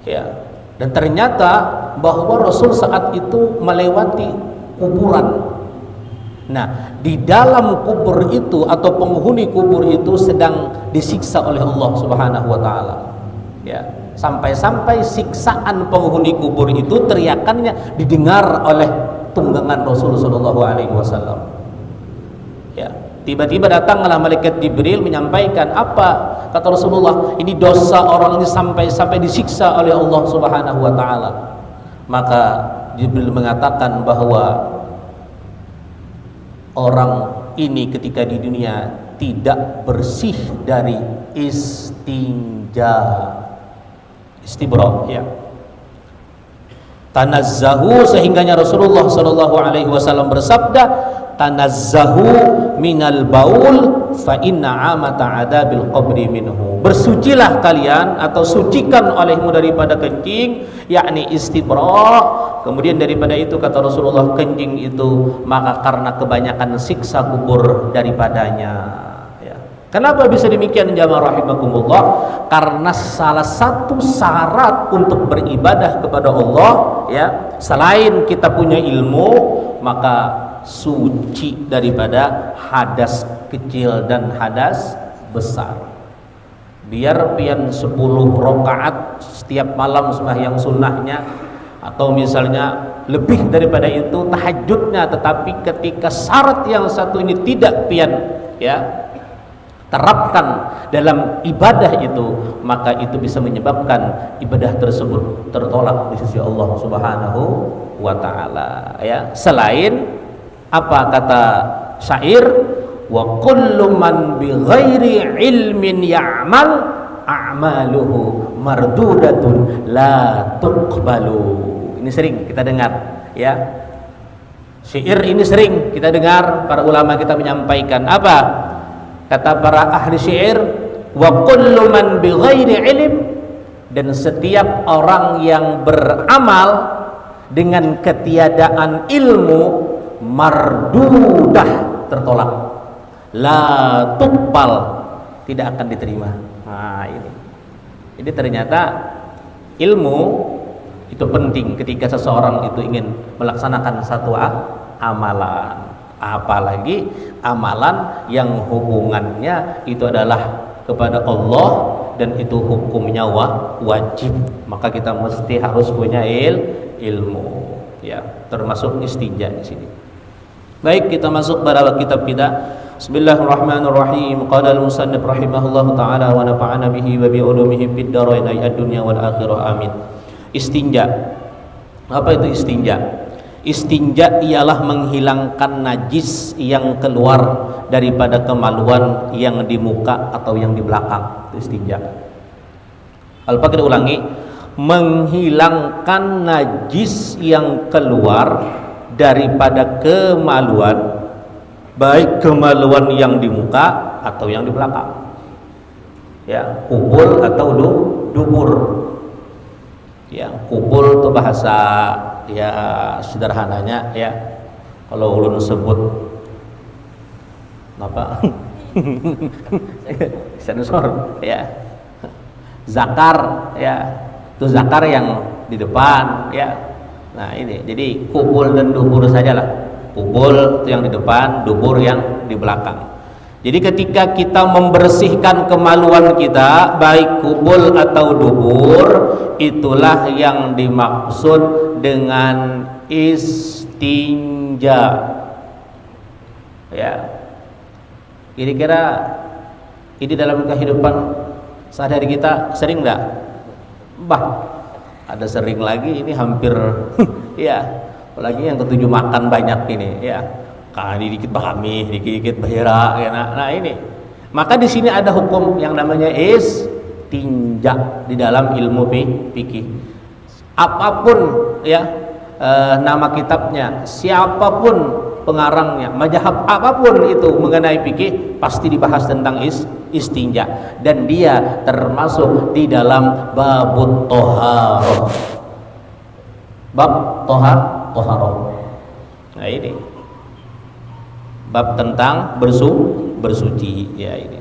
Ya. Dan ternyata bahwa Rasul saat itu melewati kuburan. Nah, di dalam kubur itu atau penghuni kubur itu sedang disiksa oleh Allah Subhanahu wa taala. Ya, sampai-sampai siksaan penghuni kubur itu teriakannya didengar oleh tunggangan Rasul sallallahu alaihi wasallam. Ya, tiba-tiba datanglah malaikat Jibril menyampaikan, apa kata Rasulullah, ini dosa orang ini sampai disiksa oleh Allah Subhanahu wa taala. Maka Jibril mengatakan bahwa orang ini ketika di dunia tidak bersih dari istinja, istibra, ya. Tanazzahu, sehingganya Rasulullah sallallahu alaihi wasallam bersabda, tanazzahu minal baul fa inna amata adabil qabri minhu. Bersucilah kalian atau sucikan olehmu daripada kencing, yakni istibra. Kemudian daripada itu kata Rasulullah, kencing itu maka karena kebanyakan siksa kubur daripadanya. Kenapa bisa demikian jamaah rahimakumullah? Karena salah satu syarat untuk beribadah kepada Allah, ya, selain kita punya ilmu, maka suci daripada hadas kecil dan hadas besar. Biar pian 10 rakaat setiap malam sembahyang sunnahnya, atau misalnya lebih daripada itu tahajudnya, tetapi ketika syarat yang satu ini tidak pian, ya, terapkan dalam ibadah itu, maka itu bisa menyebabkan ibadah tersebut tertolak di sisi Allah Subhanahu wa taala, ya. Selain apa kata syair, wa kullu man bi ghairi ilmin ya'mal a'maluhu mardudatun la tuqbalu. Ini sering kita dengar, ya. Syair ini sering kita dengar para ulama kita menyampaikan apa? Kata para ahli syair, wa kullu man bi ghairi ilm, dan setiap orang yang beramal dengan ketiadaan ilmu, mardudah, tertolak, la tuqbal, tidak akan diterima. Nah, ini ternyata ilmu itu penting ketika seseorang itu ingin melaksanakan satu amalan, apalagi amalan yang hubungannya itu adalah kepada Allah dan itu hukumnya wajib, maka kita mesti harus punya ilmu, ya, termasuk istinja di sini. Baik, kita masuk pada kitab kita. Bismillahirrahmanirrahim. Qala al-musannif rahimahullahu taala wa nafa'ana bihi wa bi ulumihi fid dharain ad-dunya wal akhirah, amin. Istinja. Apa itu istinja? Istinja ialah menghilangkan najis yang keluar daripada kemaluan yang di muka atau yang di belakang. Itu istinja. Al-Fakir ulangi, menghilangkan najis yang keluar daripada kemaluan, baik kemaluan yang di muka atau yang di belakang, ya, kubul atau dubur. Ya, kubul itu bahasa, ya, sederhananya, ya, kalau ulun sebut apa sensor, ya, zakar, ya, itu zakar yang di depan, ya. Nah, ini jadi kubul dan dubur sajalah. Kubul itu yang di depan, dubur yang di belakang. Jadi ketika kita membersihkan kemaluan kita, baik kubul atau dubur, itulah yang dimaksud dengan istinja. Ya. Kira-kira ini dalam kehidupan sehari-hari kita sering enggak? Ada sering lagi, ini hampir ya, apalagi yang ketujuh makan banyak ini, ya. Kali dikit bakami, dikit bahira, ya. Nah ini, maka di sini ada hukum yang namanya istinja di dalam ilmu fikih. Apapun, ya, nama kitabnya, siapapun pengarangnya, mazhab apapun itu mengenai fikih, pasti dibahas tentang istinja, dan dia termasuk di dalam babut toharoh, bab toharoh. Nah ini bab tentang bersuci, ya. Ini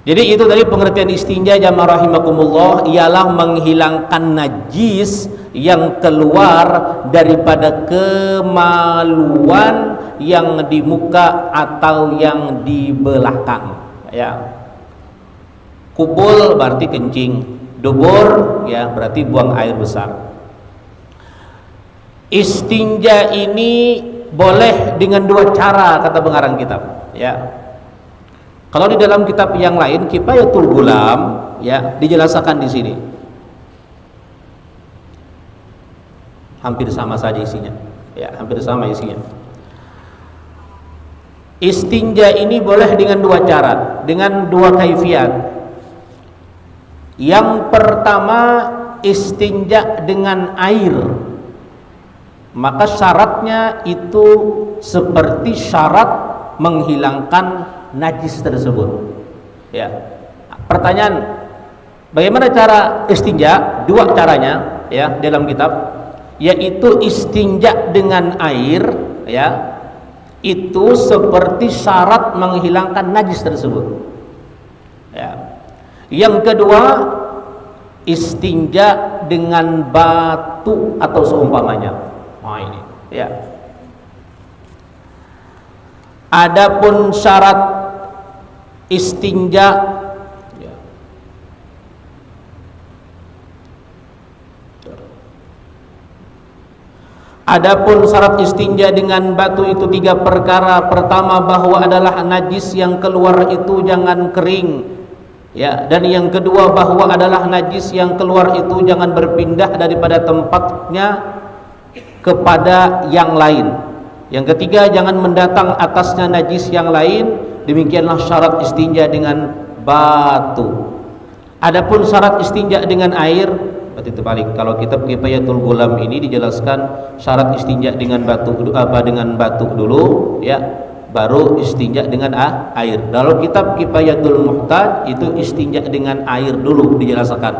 Jadi itu tadi pengertian istinja jamaah rahimakumullah, ialah menghilangkan najis yang keluar daripada kemaluan yang di muka atau yang di belakang. Ya. Kubul berarti kencing, dubur ya berarti buang air besar. Istinja ini boleh dengan dua cara kata pengarang kitab, ya. Kalau di dalam kitab yang lain Kifayatul Ghulam ya dijelaskan di sini. Hampir sama saja isinya. Ya, hampir sama isinya. Istinja ini boleh dengan dua cara, dengan dua kaifiat. Yang pertama istinja dengan air. Maka syaratnya itu seperti syarat menghilangkan najis tersebut. Ya. Pertanyaan, bagaimana cara istinja? Dua caranya ya dalam kitab, yaitu istinja dengan air ya. Itu seperti syarat menghilangkan najis tersebut. Ya. Yang kedua, istinja dengan batu atau seumpamanya. Nah ini ya. Adapun syarat istinja ya. Adapun syarat istinja dengan batu itu tiga perkara. Pertama, bahwa adalah najis yang keluar itu jangan kering ya, dan yang kedua bahwa adalah najis yang keluar itu jangan berpindah daripada tempatnya kepada yang lain. Yang ketiga, jangan mendatang atasnya najis yang lain. Demikianlah syarat istinja dengan batu. Adapun syarat istinja dengan air, berarti terbalik. Kalau kitab Kifayatul Ghulam ini dijelaskan syarat istinja dengan batu dulu ya, baru istinja dengan air. Dalam kitab Kifayatul Muhtaj itu istinja dengan air dulu dijelaskan.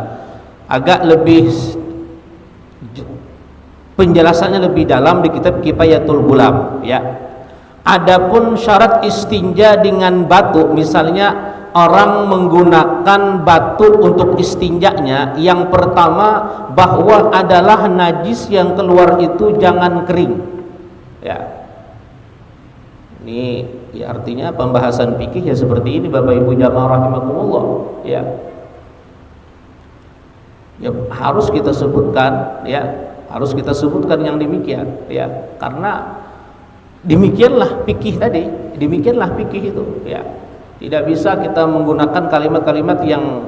Agak lebih penjelasannya lebih dalam di kitab Kifayatul Ghulam ya. Adapun syarat istinja dengan batu, misalnya orang menggunakan batu untuk istinjanya, yang pertama bahwa adalah najis yang keluar itu jangan kering ya. Ini ya artinya pembahasan fikih ya seperti ini Bapak Ibu jamaah rahimakumullah ya. Ya harus kita sebutkan ya, harus kita sebutkan yang demikian ya, karena demikianlah fikih tadi, demikianlah fikih itu ya. Tidak bisa kita menggunakan kalimat-kalimat yang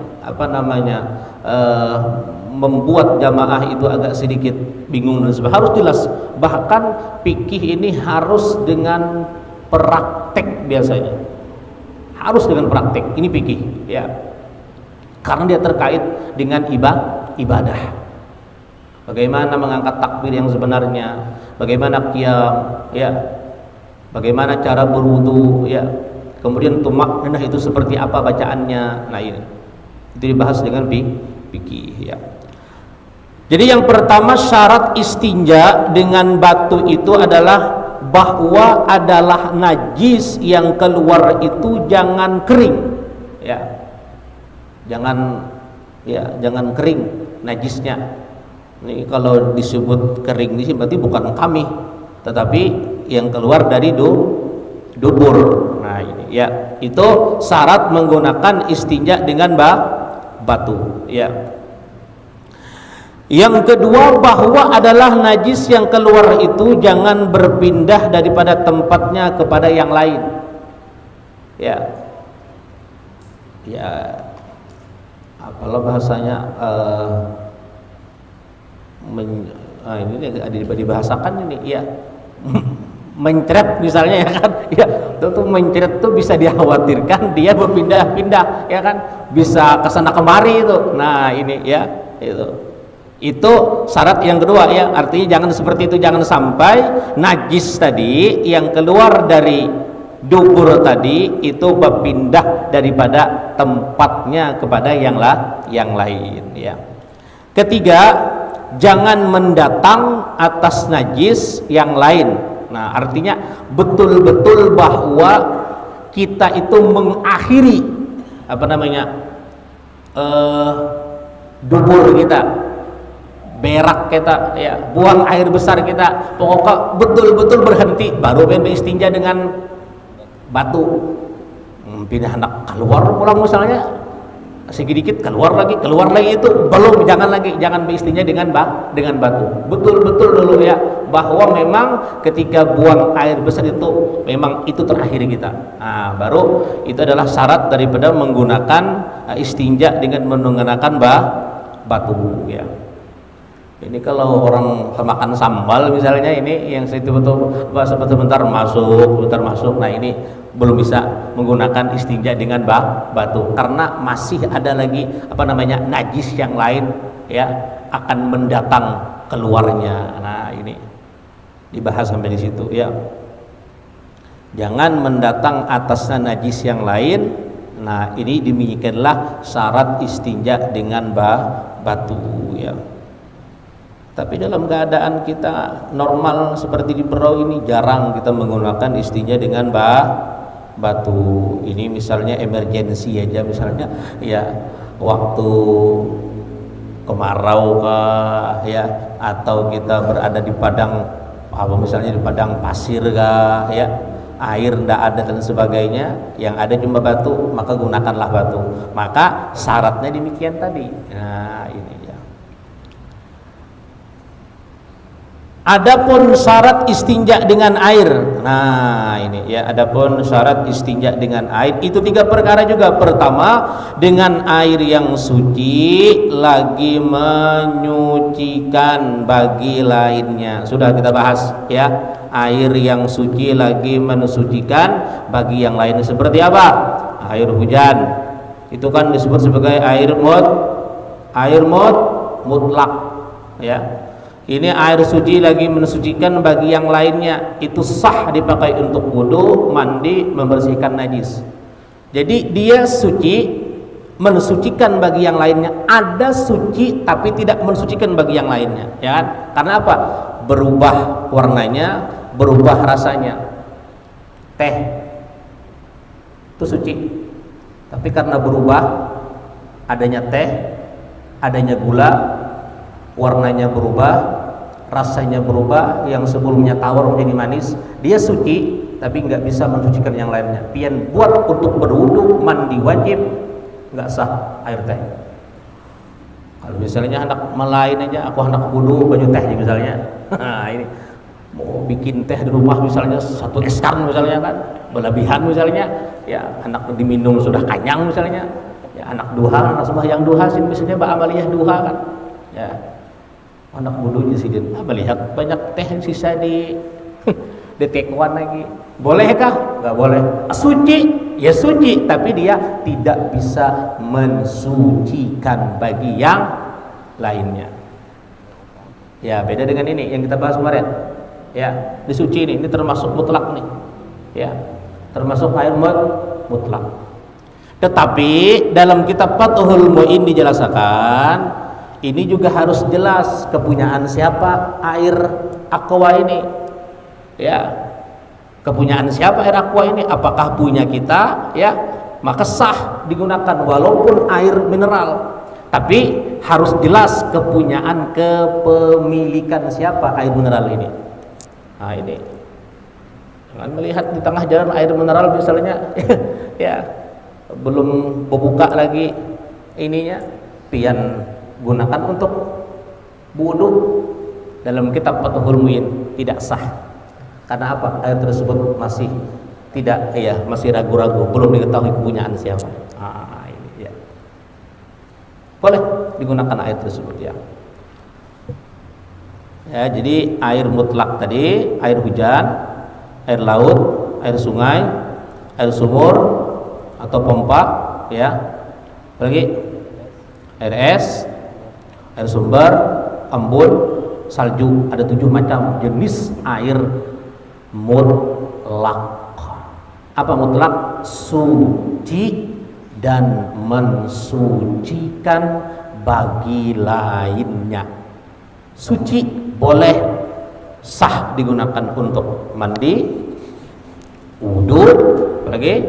membuat jamaah itu agak sedikit bingung dan sebagainya. Harus jelas, bahkan fikih ini harus dengan praktek biasanya. Harus dengan praktek. Ini fikih ya. Karena dia terkait dengan ibadah. Bagaimana mengangkat takbir yang sebenarnya, bagaimana qiyam ya, bagaimana cara berwudu ya, kemudian tumakninah itu seperti apa bacaannya. Nah ini itu dibahas dengan fikih ya. Jadi yang pertama syarat istinja dengan batu itu adalah bahwa adalah najis yang keluar itu jangan kering ya, jangan kering najisnya. Ini kalau disebut kering ini berarti bukan kami, tetapi yang keluar dari dubur. Nah ini ya, itu syarat menggunakan istinja dengan batu ya. Yang kedua bahwa adalah najis yang keluar itu jangan berpindah daripada tempatnya kepada yang lain ya. Ya apalah bahasanya ini dibahasakan ini ya. Mencret misalnya ya kan ya, tentu mencret itu bisa dikhawatirkan dia berpindah-pindah ya kan, bisa kesana kemari itu. Nah ini ya, itu syarat yang kedua ya, artinya jangan seperti itu, jangan sampai najis tadi yang keluar dari dubur tadi itu berpindah daripada tempatnya kepada yang lain ya. Ketiga, jangan mendatang atas najis yang lain. Nah artinya betul-betul bahwa kita itu mengakhiri apa namanya, dubur kita, berak kita, ya, buang air besar kita, pokoknya betul-betul berhenti, baru beristinja dengan batu. Pindah hendak keluar pulang misalnya, sedikit keluar lagi itu belum, jangan beristinja dengan batu. Betul-betul dulu ya, bahwa memang ketika buang air besar itu memang itu terakhir kita. Nah, baru itu adalah syarat daripada menggunakan istinja dengan menggunakan batu ya. Ini kalau orang kemakan sambal misalnya, ini yang sebentar masuk, nah ini belum bisa menggunakan istinja dengan batu karena masih ada lagi apa namanya najis yang lain ya akan mendatang keluarnya. Nah, ini dibahas sampai di situ ya. Jangan mendatang atasnya najis yang lain. Nah, ini demikianlah syarat istinja dengan batu ya. Tapi dalam keadaan kita normal seperti di Berau ini jarang kita menggunakan istinja dengan batu. Ini misalnya emergensi aja, misalnya ya waktu kemarau kah ya, atau kita berada di padang apa misalnya di padang pasir kah ya, air tidak ada dan sebagainya, yang ada cuma batu, maka gunakanlah batu. Maka syaratnya demikian tadi. Nah, ini ya. Adapun syarat istinja dengan air. Nah, ini ya, adapun syarat istinja dengan air itu 3 perkara juga. Pertama, dengan air yang suci lagi menyucikan bagi lainnya. Sudah kita bahas ya. Air yang suci lagi mensucikan bagi yang lain. Seperti apa? Air hujan. Itu kan disebut sebagai air mutlak ya. Ini air suci lagi mensucikan bagi yang lainnya, itu sah dipakai untuk wudu, mandi, membersihkan najis. Jadi dia suci mensucikan bagi yang lainnya. Ada suci tapi tidak mensucikan bagi yang lainnya, ya kan? Karena apa? Berubah warnanya, berubah rasanya. Teh itu suci, tapi karena berubah, adanya teh, adanya gula, warnanya berubah, rasanya berubah, yang sebelumnya tawar menjadi manis, dia suci tapi nggak bisa mensucikan yang lainnya. Pian buat untuk berwudu, mandi wajib, nggak sah air teh. Kalau misalnya anak melain aja, aku anak wudu baju teh misalnya, nah ini mau bikin teh di rumah misalnya 1 eskan misalnya kan, berlebihan misalnya, ya anak diminum sudah kanyang misalnya, ya anak duha, anak sembahyang duha sih misalnya ba'amaliyah duha kan, ya anak wudunya sih melihat banyak teh yang sisa di tekwan lagi, bolehkah? Nggak boleh. Suci ya suci, tapi dia tidak bisa mensucikan bagi yang lainnya. Ya beda dengan ini yang kita bahas kemarin ya, disuci ini termasuk mutlak nih ya, termasuk air mutlak. Tetapi dalam kitab Fathul Mu'in dijelaskan ini juga harus jelas kepunyaan siapa air aqua ini ya, kepunyaan siapa air aqua ini, apakah punya kita ya, maka sah digunakan walaupun air mineral, tapi harus jelas kepunyaan kepemilikan siapa air mineral ini. Nah ini jangan melihat di tengah jalan air mineral misalnya ya belum berbuka lagi ininya, pian gunakan untuk wudu. Dalam kitab Fathul Mu'in tidak sah. Karena apa? Air tersebut masih tidak ya, masih ragu-ragu, belum diketahui kepunyaan siapa. Ini ya. Boleh digunakan air tersebut ya. Ya, jadi air mutlak tadi, air hujan, air laut, air sungai, air sumur atau pompa ya. Lagi air es, air sumber, embun, salju, ada 7 macam jenis air mutlak. Apa mutlak? Suci dan mensucikan bagi lainnya. Suci boleh sah digunakan untuk mandi, wudu, apalagi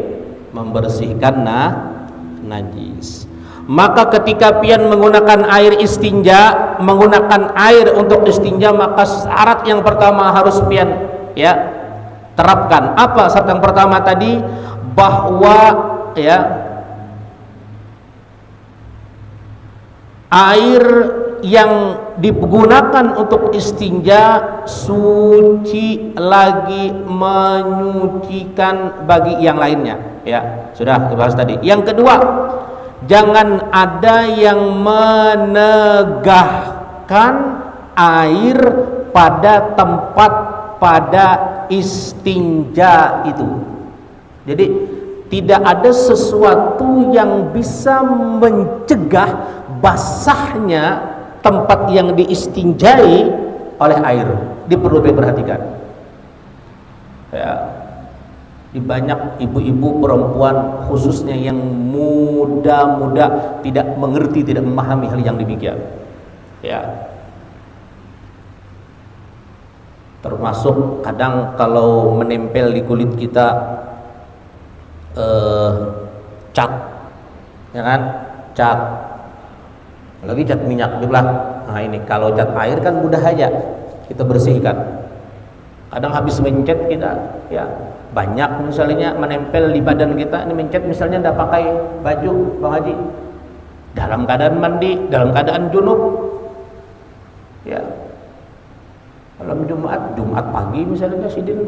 membersihkan najis. Maka ketika pian menggunakan air istinja, menggunakan air untuk istinja, maka syarat yang pertama harus pian ya terapkan. Apa syarat yang pertama tadi? Bahwa ya air yang digunakan untuk istinja suci lagi menyucikan bagi yang lainnya. Ya, sudah dibahas tadi. Yang kedua, jangan ada yang menegahkan air pada tempat pada istinja itu. Jadi tidak ada sesuatu yang bisa mencegah basahnya tempat yang diistinjai oleh air. Perlu diperhatikan ya, di banyak ibu-ibu perempuan khususnya yang muda-muda tidak mengerti, tidak memahami hal yang demikian ya. Termasuk kadang kalau menempel di kulit kita cat ya kan, cat lagi cat minyak juga. Nah ini kalau cat air kan mudah aja kita bersihkan. Kadang habis mencet kita ya banyak misalnya menempel di badan kita. Ini mencet misalnya tidak pakai baju Bang Haji, dalam keadaan mandi, dalam keadaan junub ya, malam Jumat pagi misalnya sidin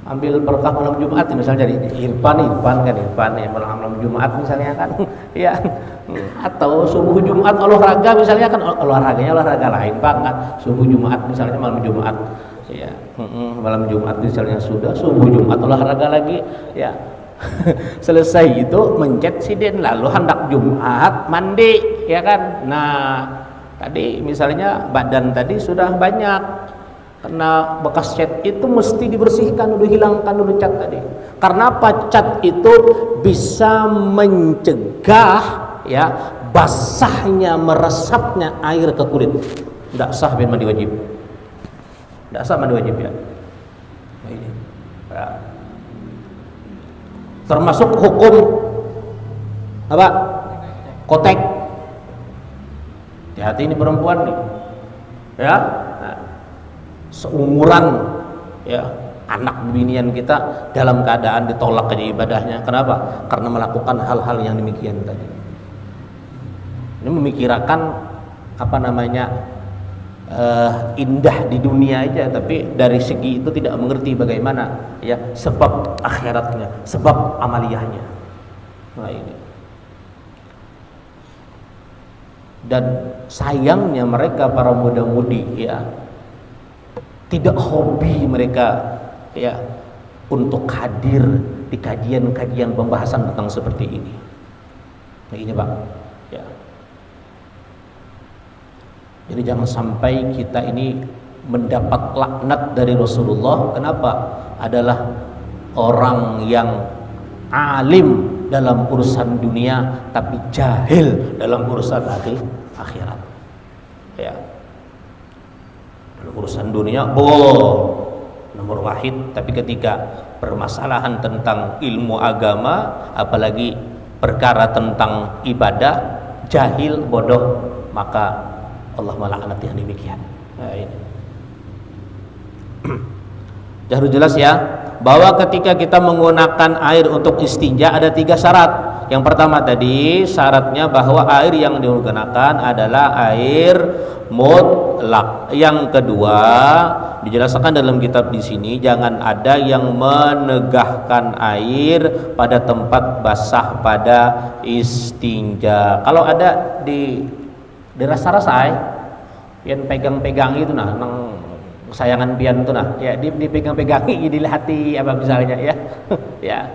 ambil berkah malam Jumat misalnya di Irfan ya, malam Jumat misalnya kan ya, atau subuh Jumat olahraga misalnya kan, olahraganya olahraga lain Pak kan, subuh Jumat misalnya malam Jumat ya, malam Jumat misalnya sudah subuh Jumat olahraga lagi ya. Selesai itu mencet sidin lalu hendak Jumat mandi ya kan. Nah tadi misalnya badan tadi sudah banyak karena bekas cat itu mesti dibersihkan dulu, hilangkan dulu cat tadi. Karena apa? Cat itu bisa mencegah ya basahnya, meresapnya air ke kulit. Tidak sah mandi wajib. Tidak sah mandi wajib ya. Ini ya. Termasuk hukum apa? Kotek. Hati-hati ini perempuan nih. Ya. Nah, seumuran ya anak binian kita dalam keadaan ditolak aja ibadahnya. Kenapa? Karena melakukan hal-hal yang demikian tadi. Ini memikirkan apa namanya indah di dunia aja, tapi dari segi itu tidak mengerti bagaimana ya sebab akhiratnya, sebab amaliyahnya. Nah ini. Dan sayangnya mereka para muda-mudi ya tidak hobi mereka ya untuk hadir di kajian-kajian pembahasan tentang seperti ini. Nah, ini Pak. Ya. Jadi jangan sampai kita ini mendapat laknat dari Rasulullah. Kenapa? Adalah orang yang alim dalam urusan dunia tapi jahil dalam urusan akhirat. Ya. Urusan dunia nomor wahid, tapi ketika permasalahan tentang ilmu agama apalagi perkara tentang ibadah jahil, bodoh, maka Allah melaknat yang demikian. Nah, ini harus jelas ya bahwa ketika kita menggunakan air untuk istinja ada 3 syarat. Yang pertama tadi syaratnya bahwa air yang digunakan adalah air mutlak. Yang kedua dijelaskan dalam kitab di sini jangan ada yang menegahkan air pada tempat basah pada istinja. Kalau ada dirasa-rasa pian pegang-pegang itu nah nang kesayangan pian itu nah ya dipegang-pegangi di hati apa misalnya ya ya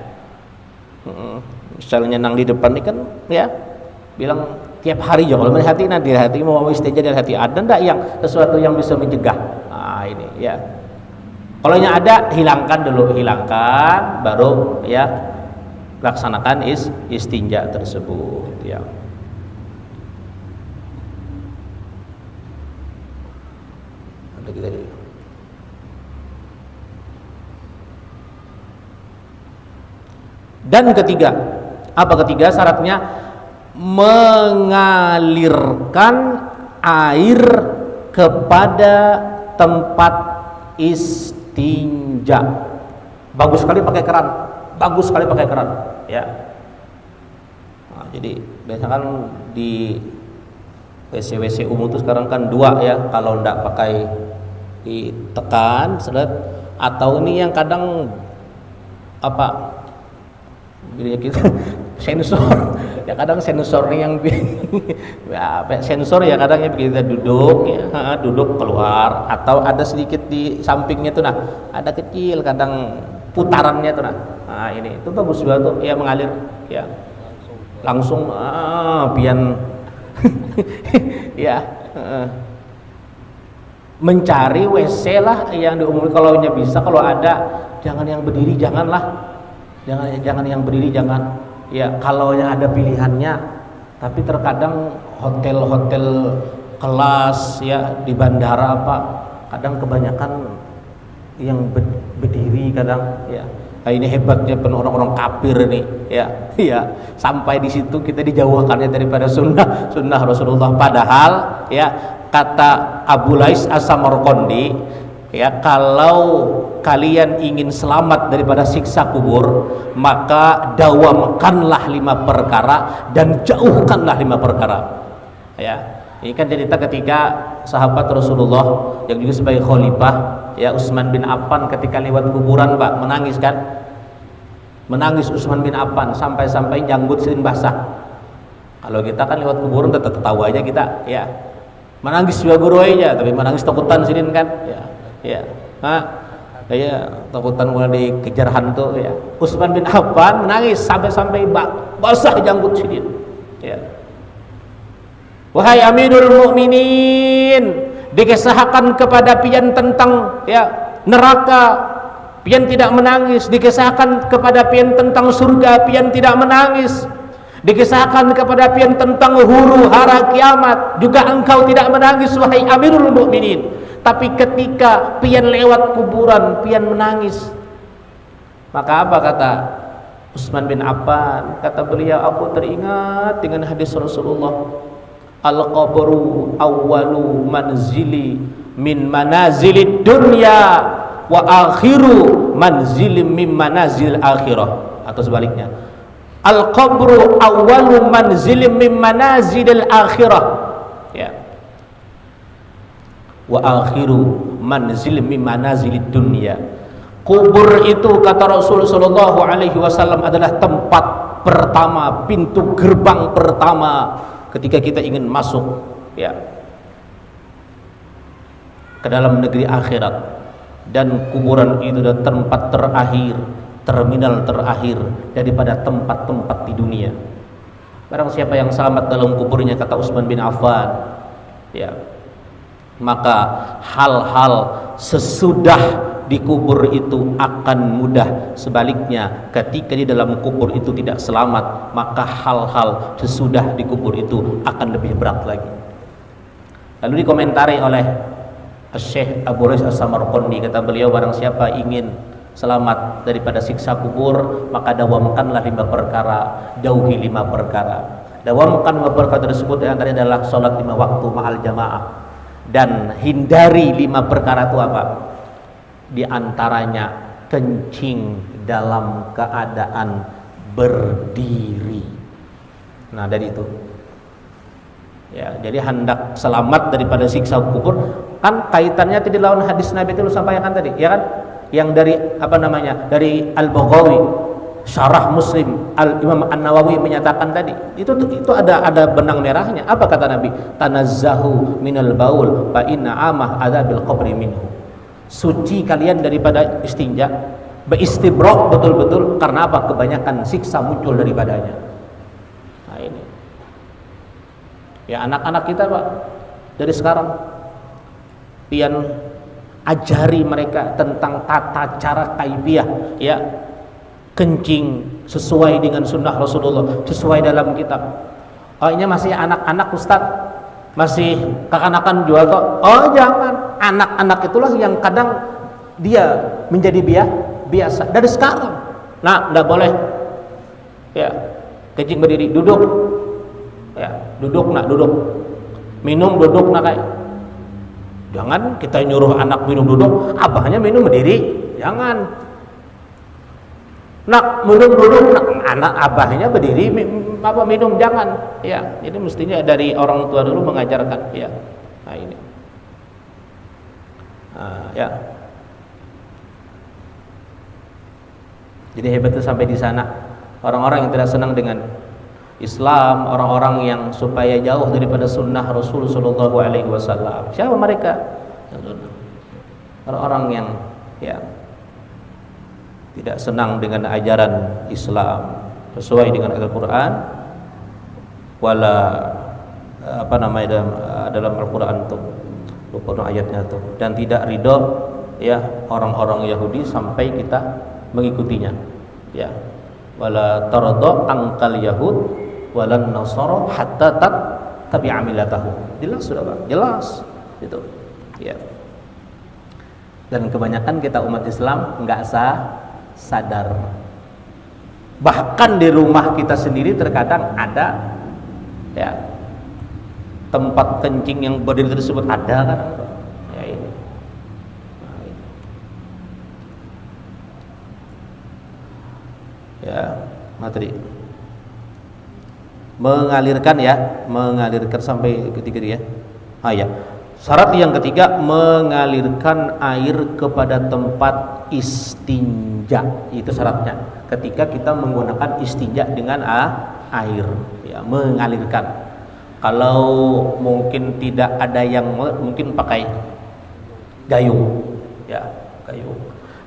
misalnya nang di depan ini kan ya bilang tiap hari ya kalau melihat hati nanti hati mau istinja dari hati ada ndak yang sesuatu yang bisa mencegah. Nah ini ya kalau yang ada hilangkan baru ya laksanakan istinja tersebut ya. Ada kita dulu. Dan ketiga Apa ketiga syaratnya? Mengalirkan air kepada tempat istinja. Bagus sekali pakai keran, bagus sekali pakai keran, ya. Nah, jadi biasanya kan di WC umum itu sekarang kan dua ya, kalau enggak pakai ditekan, seret, atau ini yang kadang apa? Kita sensor, ya kadang sensornya yang ya, sensor ya kadangnya kita duduk ya, duduk keluar, atau ada sedikit di sampingnya tuh, nah ada kecil kadang putarannya tuh, nah ini itu bagus juga tuh ya, mengalir ya langsung pian ya mencari WC lah yang diumumkan kalau bisa, kalau ada jangan yang berdiri, janganlah. Jangan yang berdiri, jangan ya, kalau yang ada pilihannya. Tapi terkadang hotel-hotel kelas ya di bandara apa, kadang kebanyakan yang berdiri kadang ya. Nah, ini hebatnya penuh orang-orang kafir nih ya, ya sampai di situ kita dijauhkannya daripada sunnah Rasulullah. Padahal ya kata Abu Lais As-Samarqandi ya, kalau kalian ingin selamat daripada siksa kubur, maka dawamkanlah 5 perkara dan jauhkanlah 5 perkara. Ya, ini kan cerita ketika sahabat Rasulullah yang juga sebagai khalifah, ya Utsman bin Affan ketika lewat kuburan, Pak, menangis kan? Menangis Utsman bin Affan sampai-sampai janggut silin basah. Kalau kita kan lewat kuburan tetap tahu aja kita, ya. Menangis juga guru aja, tapi menangis takutan silin kan? Ya. Ya. Nah, ya takutan mulai dikejar hantu ya. Utsman bin Affan menangis sampai basah janggut sidin. Ya. Wahai Amirul Mukminin, dikisahkan kepada pian tentang ya neraka, pian tidak menangis. Dikisahkan kepada pian tentang surga, pian tidak menangis. Dikisahkan kepada pian tentang huru hara kiamat, juga engkau tidak menangis wahai Amirul Mukminin. Tapi ketika pian lewat kuburan, pian menangis. Maka apa kata Utsman bin Affan? Kata beliau, aku teringat dengan hadis Rasulullah, al-qabru awwalu manzili min manazilid dunya wa akhiru manzili min manazil akhirah, atau sebaliknya, al-qabru awwalu manzili min manazilil akhirah, ya, wa akhiru manzil min manazilid dunya. Kubur itu kata Rasul sallallahu alaihi wasallam adalah tempat pertama, pintu gerbang pertama ketika kita ingin masuk ya ke dalam negeri akhirat, dan kuburan itu adalah tempat terakhir, terminal terakhir daripada tempat-tempat di dunia. Barang siapa yang selamat dalam kuburnya, kata Utsman bin Affan, ya, maka hal-hal sesudah dikubur itu akan mudah. Sebaliknya, ketika di dalam kubur itu tidak selamat, maka hal-hal sesudah dikubur itu akan lebih berat lagi. Lalu dikomentari oleh Syekh Abu Lais As-Samarqandi, kata beliau, barang siapa ingin selamat daripada siksa kubur, maka dawamkanlah 5 perkara, jauhi 5 perkara. Dawamkan 5 perkara tersebut yang tadi adalah sholat 5 waktu ma'al jamaah, dan hindari 5 perkara itu apa? Di antaranya kencing dalam keadaan berdiri. Nah, dari itu ya, jadi hendak selamat daripada siksa kubur, kan kaitannya tadi lawan hadis Nabi itu lu sampaikan tadi, ya kan? Yang dari apa namanya? Dari Al-Baghawi, Syarah Muslim, Al-Imam An-Nawawi menyatakan tadi, itu ada benang merahnya. Apa kata Nabi? Tanazzahu minal baul fa inna amah adzabil qabri minhu. Suci kalian daripada istinja, beistibra betul-betul, karena apa? Kebanyakan siksa muncul daripadanya. Nah, ini. Ya, anak-anak kita, Pak, dari sekarang pian ajari mereka tentang tata cara kaifiyah, ya. Kencing sesuai dengan sunnah Rasulullah, sesuai dalam kitab. Oh, ini masih anak-anak Ustaz, masih kekanakan jual kok. Oh jangan, anak-anak itulah yang kadang dia menjadi biasa dari sekarang. Nah, tidak boleh ya Kencing berdiri, duduk. Ya, duduk nak duduk. Minum duduk nak kayak. Jangan kita nyuruh anak minum duduk, abahnya minum berdiri. Jangan. Nak minum duduk, nak anak abahnya berdiri apa minum, jangan. Ya, jadi mestinya dari orang tua dulu mengajarkan. Ya. Nah ini. Ya. Jadi hebat itu sampai di sana. Orang-orang yang tidak senang dengan Islam, orang-orang yang supaya jauh daripada sunnah Rasul Sallallahu Alaihi Wasallam. Siapa mereka? Orang-orang yang ya tidak senang dengan ajaran Islam sesuai dengan Al-Quran, wala apa namanya dalam Al-Quran tuh, lupa ayatnya tuh, dan tidak ridho ya orang-orang Yahudi sampai kita mengikutinya. Ya, wala tarda angkal yahud walan nasara hatta tabi'a millatahu. Jelas sudah Bang, jelas itu. Ya. Dan kebanyakan kita umat Islam enggak sadar. Bahkan di rumah kita sendiri terkadang ada ya tempat kencing yang berdiri tersebut ada kan. Ya ini. Nah, ini. Ya, materi mengalirkan ya, mengalirkan sampai ketiga ya. Ya. Syarat yang ketiga, mengalirkan air kepada tempat istinja. Itu syaratnya. Ketika kita menggunakan istinja dengan air, ya, mengalirkan. Kalau mungkin tidak ada yang mungkin pakai gayung, ya, gayung.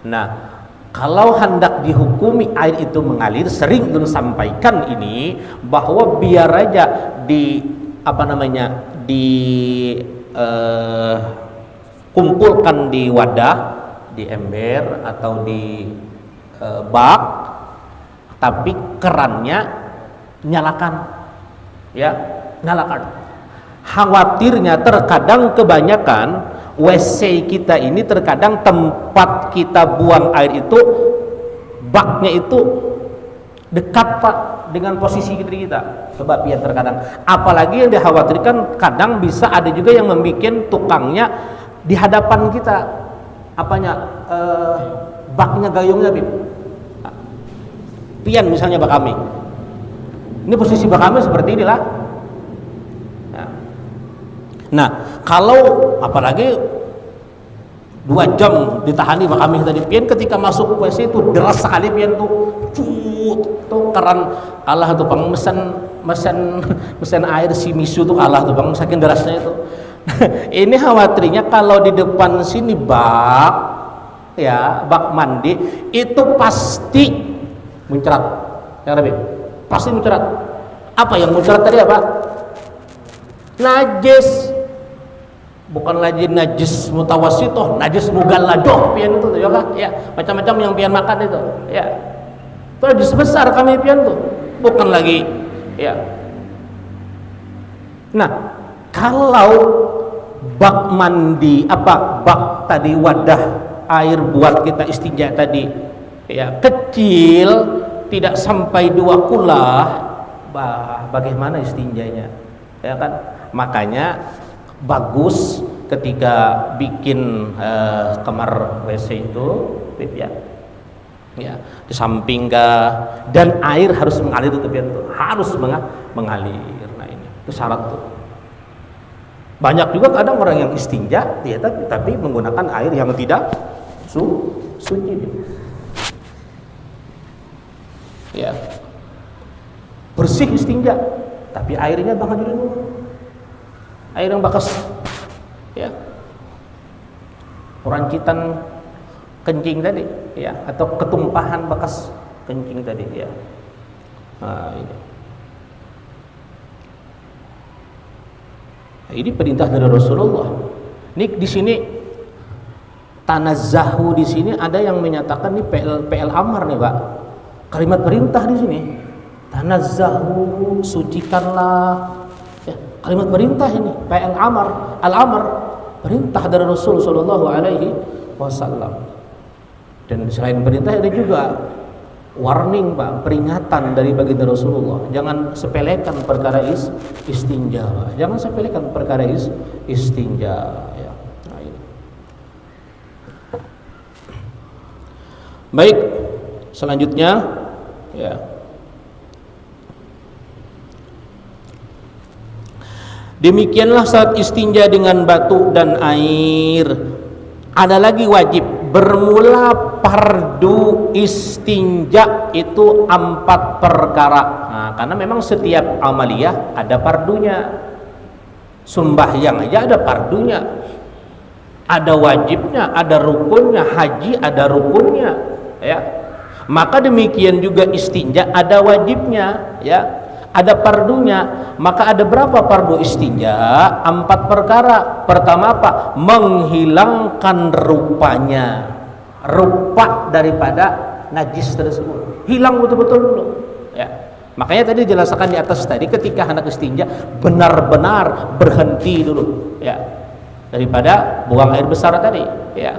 Nah, kalau hendak dihukumi air itu mengalir, sering belum sampaikan ini bahwa biar aja di apa namanya kumpulkan di wadah, di ember atau di bak, tapi kerannya nyalakan, ya, nyalakan. Khawatirnya terkadang kebanyakan WC kita ini terkadang tempat kita buang air itu baknya itu dekat Pak dengan posisi kita. Coba biar terkadang, apalagi yang dikhawatirkan kadang bisa ada juga yang membuat tukangnya di hadapan kita, apanya baknya gayungnya pian misalnya bak kami. Ini posisi bak kami seperti inilah. Nah, kalau apalagi 2 jam ditahani bak kami tadi pian, ketika masuk WC itu deras sekali pian tuh, tuh keran kalah tuh Bang, mesin air si misu tuh kalah tuh Bang, saking derasnya itu. Ini khawatirnya kalau di depan sini bak, ya, bak mandi itu pasti muncrat, yang lebih pasti muncrat. Apa yang muncrat tadi apa? Najis, bukan lagi najis mutawasitoh, najis mughalladoh pian itu tuh, ya, macam-macam yang pian makan itu, ya. Itu najis besar kami pian tuh, bukan lagi, ya. Nah, kalau bak mandi bak tadi wadah air buat kita istinja tadi, ya, kecil, tidak sampai 2 kulah, bagaimana istinjanya, ya kan? Makanya bagus ketika bikin kamar WC itu, ya, di samping dan air harus mengalir itu, harus mengalir. Nah ini itu syarat tuh. Banyak juga kadang orang yang istinja, ya, tapi menggunakan air yang tidak suci. Ya, bersih istinja, tapi airnya bakal jadi air yang bekas, ya, rancitan kencing tadi, ya, atau ketumpahan bekas kencing tadi, ya. Nah, ini perintah dari Rasulullah. Ini di sini tanazzahu, di sini ada yang menyatakan ini PL amar nih Pak. Kalimat perintah di sini. Tanazzahu, sucikanlah. Ya, kalimat perintah ini, al-amr, perintah dari Rasul Sallallahu Alaihi Wasallam. Dan selain perintah ada juga warning Pak, peringatan dari baginda Rasulullah. Jangan sepelekan perkara istinja. Jangan sepelekan perkara istinja ya. Nah, ini. Baik, selanjutnya ya. Demikianlah saat istinja dengan batu dan air. Ada lagi wajib. Bermula fardu istinja itu 4 perkara. Nah, karena memang setiap amaliyah ada fardunya. Sembahyang aja ada fardunya. Ada wajibnya, ada rukunnya. Haji ada rukunnya, ya. Maka demikian juga istinja ada wajibnya, ya. Ada fardunya. Maka ada berapa fardu istinja? 4 perkara. Pertama apa? Menghilangkan rupanya, rupa daripada najis tersebut, hilang betul-betul dulu ya. Makanya tadi dijelaskan di atas tadi, ketika hendak istinja benar-benar berhenti dulu ya, daripada buang air besar tadi ya.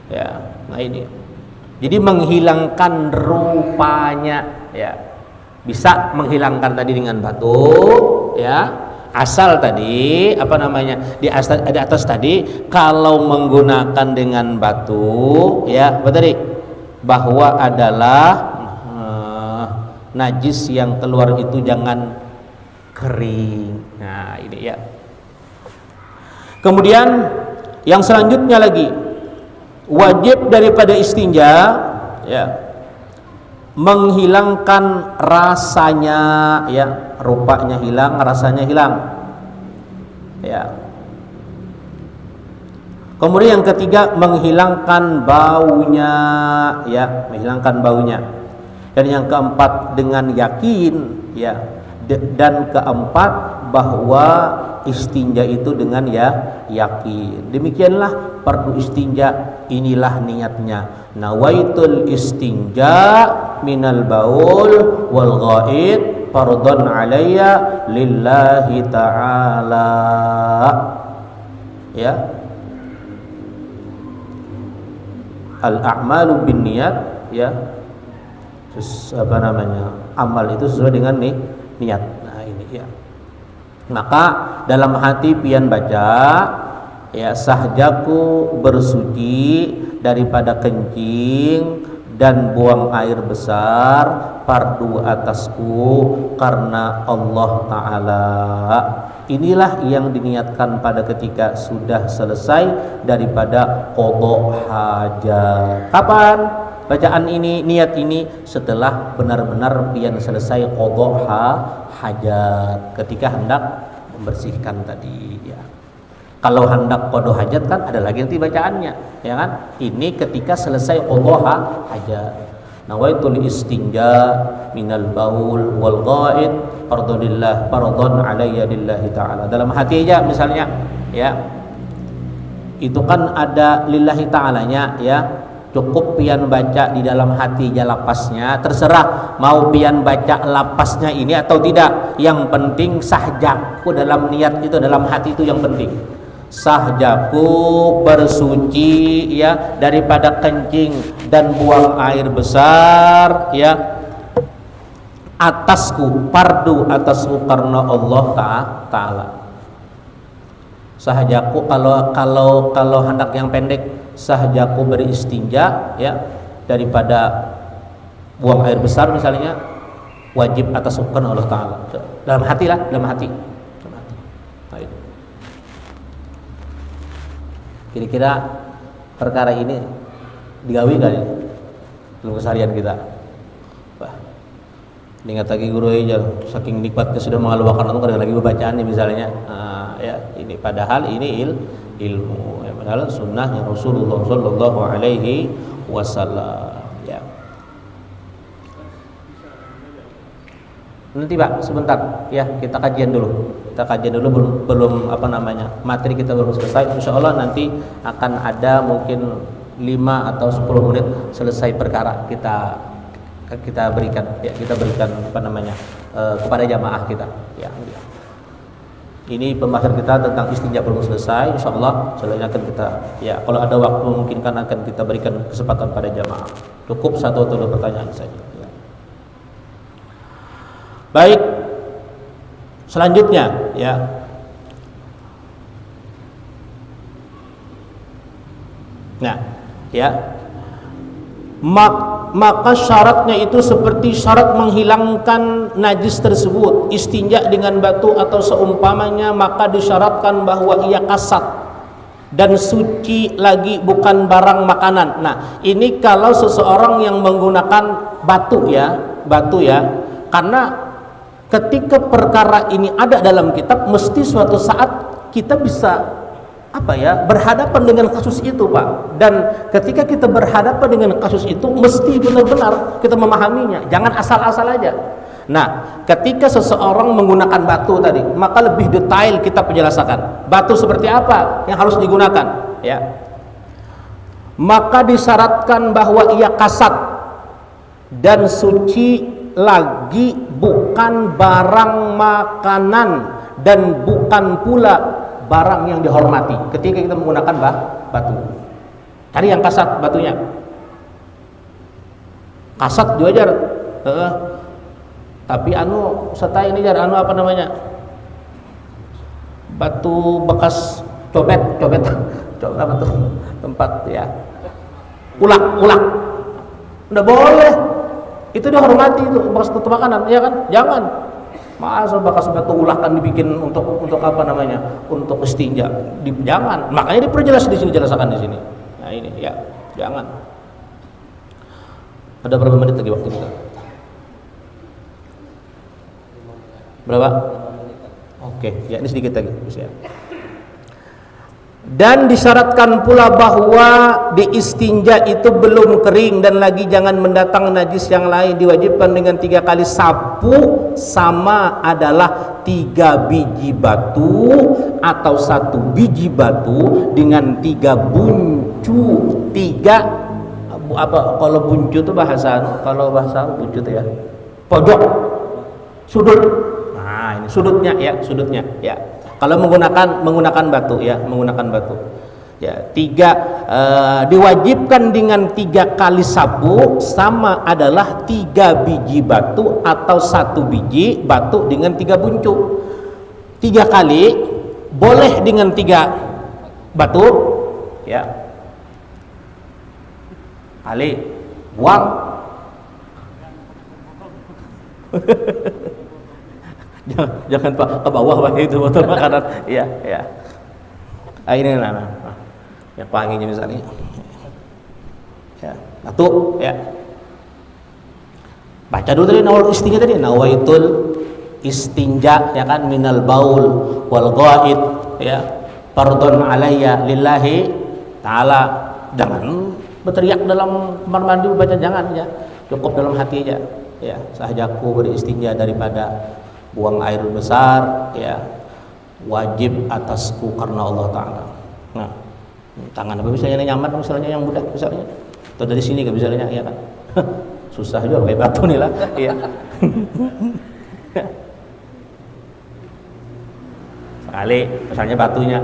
Ya, nah ini. Jadi menghilangkan rupanya ya. Bisa menghilangkan tadi dengan batu ya, asal tadi apa namanya di atas tadi kalau menggunakan dengan batu ya, apa tadi, bahwa adalah najis yang keluar itu jangan kering. Nah ini ya. Kemudian yang selanjutnya lagi wajib daripada istinja ya, menghilangkan rasanya ya, rupanya hilang, rasanya hilang ya. Kemudian yang ketiga menghilangkan baunya ya, menghilangkan baunya. Dan yang keempat dengan yakin ya, dan keempat bahwa istinja itu dengan ya yakin. Demikianlah fardu istinja, inilah niatnya. Nawaitul istinja minal baul wal ghaid fardhan alayya lillahi ta'ala ya. Al a'malu bin niat ya. Terus apa namanya, amal itu sesuai dengan niat. Nah ini ya. Maka dalam hati pian baca ya, sahjaku bersuci daripada kencing dan buang air besar, fardu atasku karena Allah Ta'ala. Inilah yang diniatkan pada ketika sudah selesai daripada qada hajat. Kapan bacaan ini, niat ini? Setelah benar-benar pian selesai qada hajat, ketika hendak membersihkan tadi ya. Kalau hendak qada hajat kan ada lagi nanti bacaannya ya kan. Ini ketika selesai qada hajat. Nawaitul istinja minal baul wal ghaid fardulillah fardhon alayya lillahi ta'ala. Dalam hati aja misalnya ya, itu kan ada lillahi ta'alanya ya. Cukup pian baca di dalam hati aja lapasnya, terserah mau pian baca lapasnya ini atau tidak. Yang penting sahjaku dalam niat itu, dalam hati itu yang penting. Sahjaku bersuci ya daripada kencing dan buang air besar ya, atasku, fardu atasku karena Allah Ta'ala. Sahjaku kalau hendak yang pendek, sahjaku beristinja ya daripada buang air besar misalnya, wajib atasku karena Allah Ta'ala. Dalam hati lah, dalam hati. Kira-kira perkara ini digawi kali dalam keseharian kita. Wah, ingat lagi guru aja, saking nikmatnya sudah mengaluakan itu kadang lagi bacaannya misalnya. Ya ini padahal ini ilmu, ya, padahal sunnahnya Rasulullah Sallallahu Alaihi Wasallam. Ya. Nanti Pak sebentar ya, kita kajian dulu. Belum apa namanya, materi kita belum selesai. Insya Allah nanti akan ada mungkin 5 atau 10 menit selesai perkara kita berikan ya, kita berikan apa namanya kepada jamaah kita ya. Ini pembahasan kita tentang istinja belum selesai. Insyaallah selanjutnya akan kita, ya kalau ada waktu mungkin kan akan kita berikan kesempatan pada jamaah. Cukup 1 atau 2 pertanyaan saja. Ya. Baik. Selanjutnya, ya. Nah, ya. Maka syaratnya itu seperti syarat menghilangkan najis tersebut, istinja dengan batu atau seumpamanya, maka disyaratkan bahwa ia kasat dan suci lagi, bukan barang makanan. Nah, ini kalau seseorang yang menggunakan batu ya, karena ketika perkara ini ada dalam kitab, mesti suatu saat kita bisa berhadapan dengan kasus itu, Pak. Dan ketika kita berhadapan dengan kasus itu, mesti benar-benar kita memahaminya, jangan asal-asal aja. Nah, ketika seseorang menggunakan batu tadi, maka lebih detail kita penjelasan batu seperti apa yang harus digunakan, ya. Maka disyaratkan bahwa ia kasat dan suci lagi, bukan barang makanan dan bukan pula barang yang dihormati ketika kita menggunakan batu. Tadi yang kasat batunya, kasat juga jar, tapi setai ini jar, apa namanya, batu bekas cobet apa tuh tempat ya, ulak udah boleh, itu dihormati, itu bekas tutup makanan, ya kan? Jangan. Masa bekas batu ulah kan dibikin untuk apa namanya? Untuk istinja. Jangan. Makanya diperjelas di sini, jelaskan di sini. Nah, ini ya, jangan. Ada berapa menit lagi waktu kita? Berapa? Oke, ya ini sedikit lagi, ya. Dan disyaratkan pula bahwa diistinja itu belum kering dan lagi jangan mendatang najis yang lain. Diwajibkan dengan 3 kali sapu, sama adalah 3 biji batu atau 1 biji batu dengan 3 buncu. 3 apa, kalau buncu itu kalau bahasa buncu itu ya pojok, sudut. Nah, ini sudutnya ya. Kalau menggunakan batu ya, ya, 3 diwajibkan dengan 3 kali sapu, sama adalah 3 biji batu atau 1 biji batu dengan 3 buncu. 3 kali boleh dengan 3 batu ya, kali buang. Jangan Pak ke bawah Pak, itu botol makanan. Iya. Ini yang panggilnya misalnya. Ya, satu ya. Baca dulu tadi nawal istinja tadi, nawaitul istinja ya kan, minal baul wal ghaid ya, fardun alayya lillahi taala. Jangan berteriak dalam kamar mandi baca, jangan ya. Cukup dalam hati aja. Ya, sahajaku beristinja daripada buang air besar ya, wajib atasku karena Allah Ta'ala. Nah, tangan apa misalnya nyaman, misalnya yang mudah misalnya, atau dari sini kan misalnya ya kan. Susah juga pakai batu nih lah ya. Sekali misalnya batunya,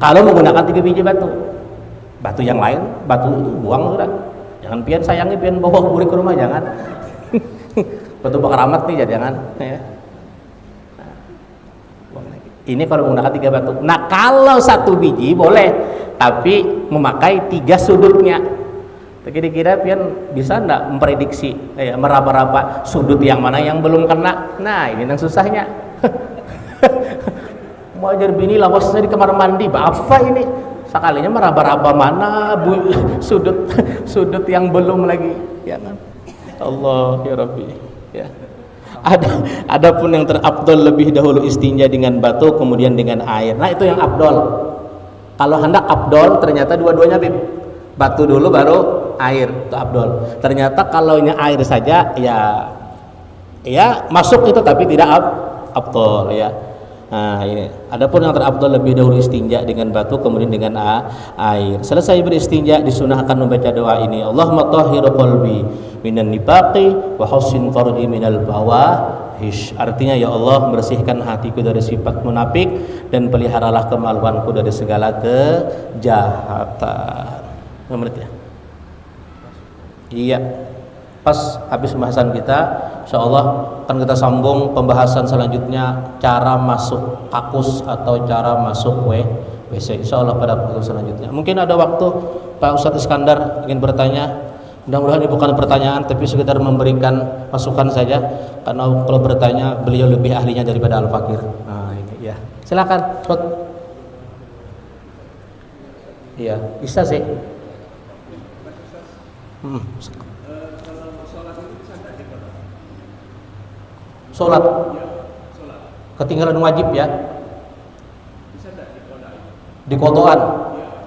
kalau menggunakan 3 biji batu yang lain, batu itu buang sudah. Jangan pian sayangi, pian bawa buri ke rumah, jangan. Batu bakar amat nih, jangan ya. Ini kalau menggunakan 3 batu. Nah, kalau 1 biji boleh, tapi memakai 3 sudutnya. Kira-kira pian bisa enggak memprediksi meraba-raba sudut yang mana yang belum kena? Nah, ini yang susahnya. Mau ajar bini lawasnya di kamar mandi, apa ini? Sekalinya meraba-raba mana sudut yang belum lagi, ya kan? Allah ya Rabbi, ya. Adapun yang terafdol lebih dahulu istinja dengan batu kemudian dengan air. Nah, itu yang afdol. Kalau hendak afdol ternyata dua-duanya batu dulu baru air, itu afdol. Ternyata kalau air saja ya masuk itu, tapi tidak afdol ya. Nah, ini. Adapun yang terafdol lebih dahulu istinja dengan batu kemudian dengan air. Selesai beristinja disunahkan membaca doa ini. Allahumma tahhir qalbi minan nifaqi wa hussin farji minal fahish. Artinya, ya Allah, bersihkan hatiku dari sifat munafik dan peliharalah kemaluanku dari segala kejahatan. Menit ya? Iya. Pas habis pembahasan kita, insyaallah akan kita sambung pembahasan selanjutnya, cara masuk kakus atau cara masuk WC, insyaallah pada waktu selanjutnya. Mungkin ada waktu Pak Ustadz Iskandar ingin bertanya. Mudah-mudahan ini bukan pertanyaan tapi sekedar memberikan masukan saja, karena kalau bertanya beliau lebih ahlinya daripada Al-Fakir. Nah, ini ya. Silakan, Ustaz. Iya, bisa sih. Sholat ketinggalan wajib ya, di kotoan.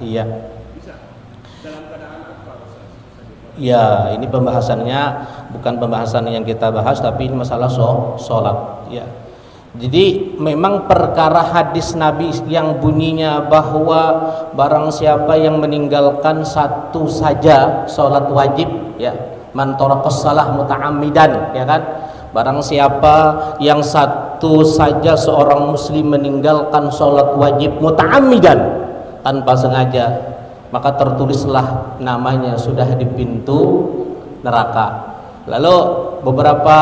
Iya. Ya, ini pembahasannya bukan pembahasan yang kita bahas, tapi ini masalah sholat. Ya. Jadi memang perkara hadis Nabi yang bunyinya bahwa barang siapa yang meninggalkan satu saja sholat wajib, ya, man taraqas shalah muta'ammidan, ya kan? Barang siapa yang satu saja seorang muslim meninggalkan sholat wajib muta'ammidan, tanpa sengaja, maka tertulislah namanya sudah di pintu neraka. Lalu beberapa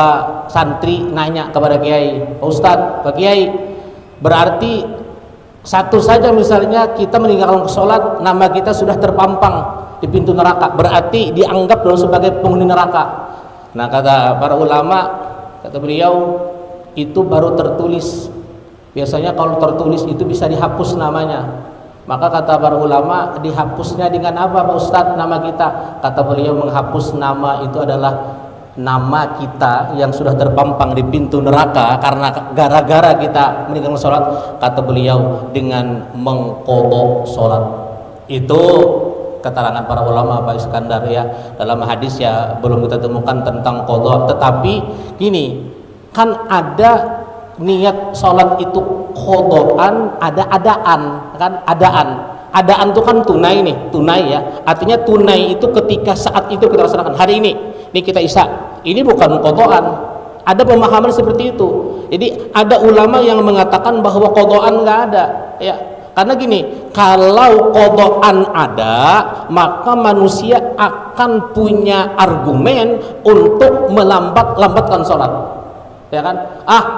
santri nanya kepada Kiai, Pak Ustadz, Pak Kiai, berarti satu saja misalnya kita meninggalkan sholat, nama kita sudah terpampang di pintu neraka, berarti dianggap dulu sebagai penghuni neraka. Nah, kata para ulama, kata beliau, itu baru tertulis. Biasanya kalau tertulis itu bisa dihapus namanya. Maka kata para ulama, dihapusnya dengan apa Pak Ustadz nama kita? Kata beliau, menghapus nama itu adalah nama kita yang sudah terpampang di pintu neraka karena gara-gara kita meninggalkan sholat. Kata beliau, dengan mengqadha sholat. Itu keterangan para ulama Pak Iskandar ya. Dalam hadis ya belum kita temukan tentang qadha, tetapi gini, kan ada niat sholat itu qadhaan, ada adaan, kan? Adaan itu kan tunai nih, tunai ya. Artinya tunai itu ketika saat itu kita laksanakan. Hari ini kita isya, ini bukan qadhaan. Ada pemahaman seperti itu. Jadi ada ulama yang mengatakan bahwa qadhaan nggak ada, ya. Karena gini, kalau qadhaan ada, maka manusia akan punya argumen untuk melambatkan sholat, ya kan?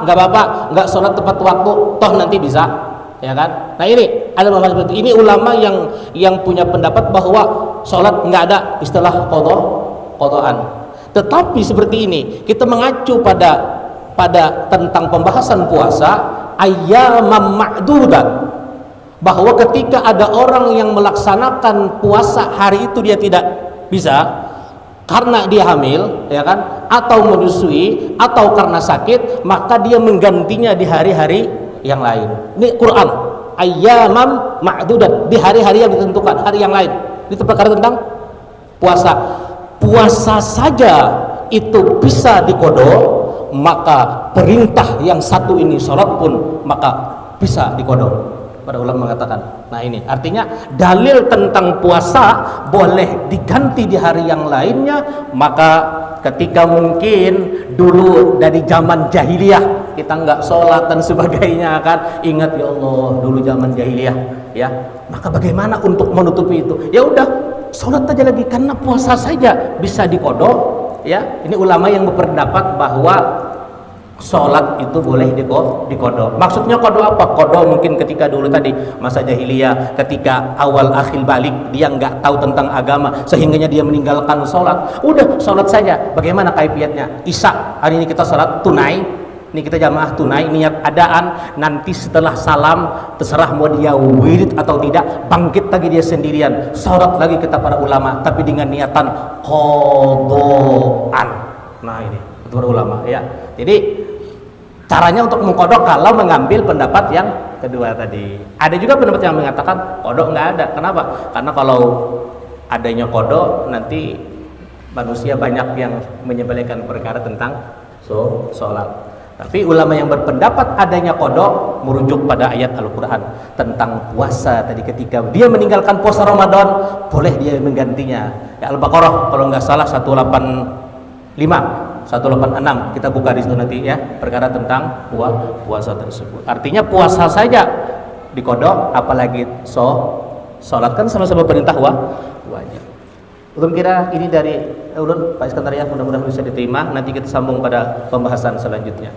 Nggak apa-apa, nggak sholat tepat waktu, toh nanti bisa, ya kan? Nah, ini ada pemahaman seperti ini. Ulama yang punya pendapat bahwa sholat nggak ada istilah qadhaan. Tetapi seperti ini, kita mengacu pada tentang pembahasan puasa ayyamam ma'dudat, bahwa ketika ada orang yang melaksanakan puasa hari itu dia tidak bisa karena dia hamil, ya kan, atau menyusui, atau karena sakit, maka dia menggantinya di hari-hari yang lain. Ini Quran, ayyamam ma'dudat, di hari-hari yang ditentukan, hari yang lain. Itu perkara tentang puasa. Puasa saja itu bisa diqadha, maka perintah yang satu ini, sholat pun, maka bisa diqadha. Para ulama mengatakan, nah ini artinya dalil tentang puasa boleh diganti di hari yang lainnya. Maka ketika mungkin dulu dari zaman jahiliyah kita nggak sholat dan sebagainya, kan, ingat ya Allah dulu zaman jahiliyah, ya, maka bagaimana untuk menutupi itu? Ya udah, sholat aja lagi, karena puasa saja bisa diqadha, ya. Ini ulama yang berpendapat bahwa sholat itu boleh diqadha. Maksudnya qadha apa? Qadha mungkin ketika dulu tadi masa jahiliyah, ketika awal akhir balik dia nggak tahu tentang agama sehingga dia meninggalkan sholat. Udah, sholat saja. Bagaimana kaifiatnya? Isya hari ini kita sholat tunai, ini kita jamaah tunai, niat adaan. Nanti setelah salam terserah mau dia wirid atau tidak, bangkit lagi dia sendirian, sholat lagi, kata para ulama, tapi dengan niatan qadhaan. Nah ini para ulama, ya. Jadi caranya untuk mengqadha kalau mengambil pendapat yang kedua tadi. Ada juga pendapat yang mengatakan qadha nggak ada. Kenapa? Karena kalau adanya qadha, nanti manusia banyak yang menyepelekan perkara tentang sholat. Tapi ulama yang berpendapat adanya qadha merujuk pada ayat Al-Quran tentang puasa tadi. Ketika dia meninggalkan puasa Ramadan, boleh dia menggantinya. Ya, Al-Baqarah kalau nggak salah 185. 186 kita buka di situ nanti ya, perkara tentang puasa tersebut. Artinya puasa saja dikodok, apalagi sholat kan sama-sama perintah wajib. Ulun kira ini dari ulun Pak Iskandar ya, mudah-mudahan bisa diterima. Nanti kita sambung pada pembahasan selanjutnya.